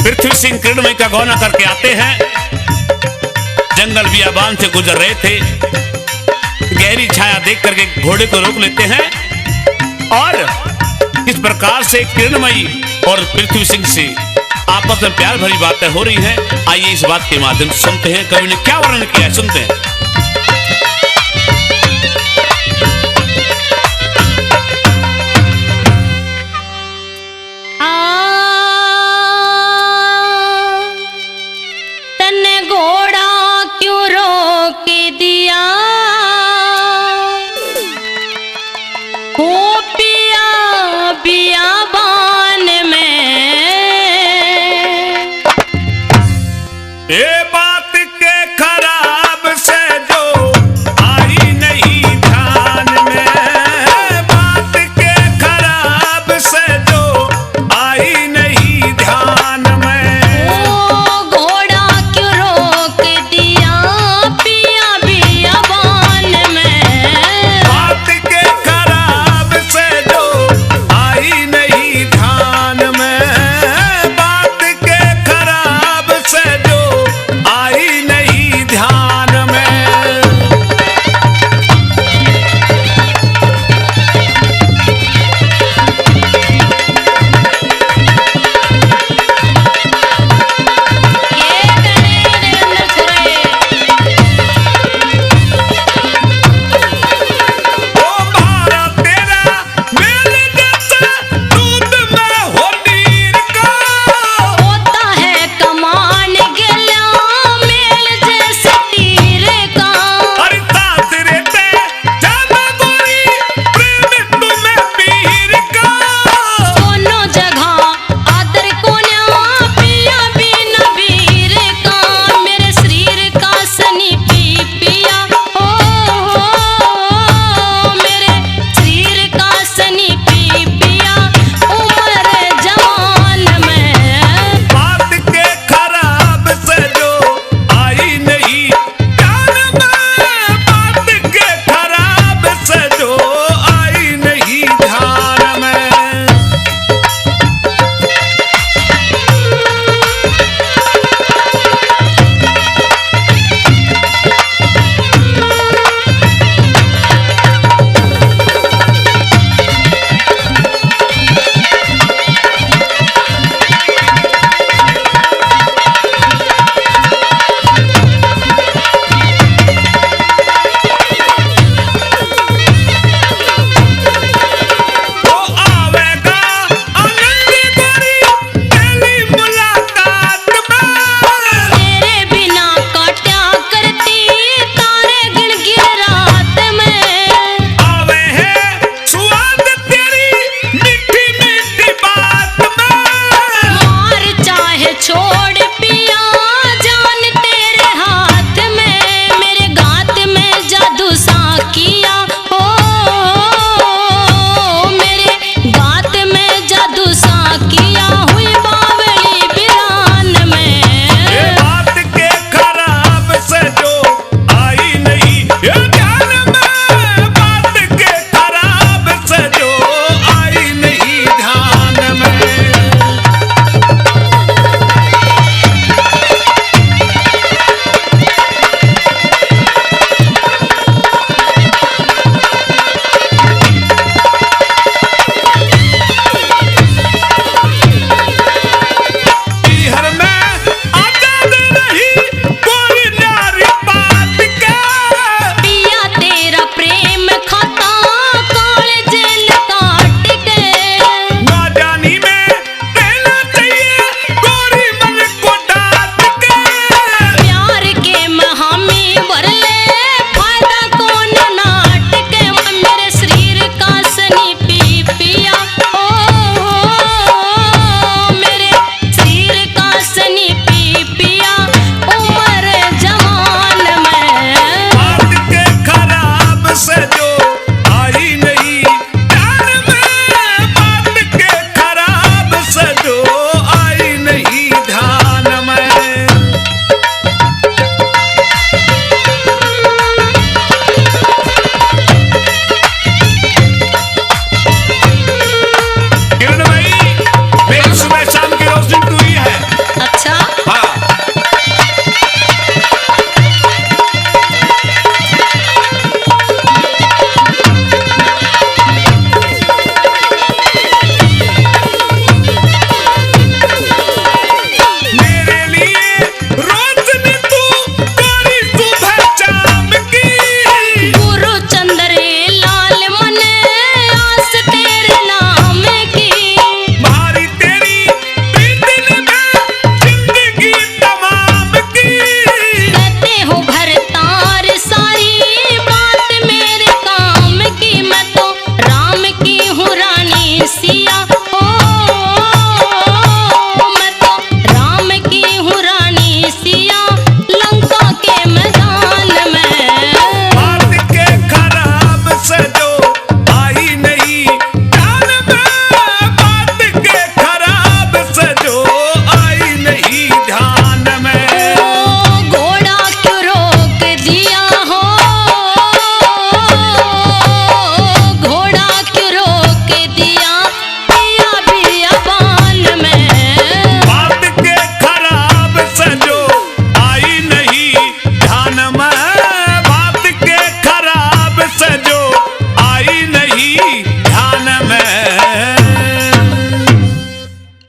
पृथ्वी सिंह किरणमयी का गौना करके आते हैं। जंगल बियाबान से गुजर रहे थे, गहरी छाया देख करके घोड़े को रोक लेते हैं और किस प्रकार से किरणमयी और पृथ्वी सिंह से आपस में प्यार भरी बातें हो रही हैं। आइए इस बात के माध्यम से सुनते हैं कवि ने क्या वर्णन किया है, सुनते हैं। तन्ने घोड़ा क्यों रोक दिया, हो पिया बियाबान में। ये बात के खराब से अच्छा हाँ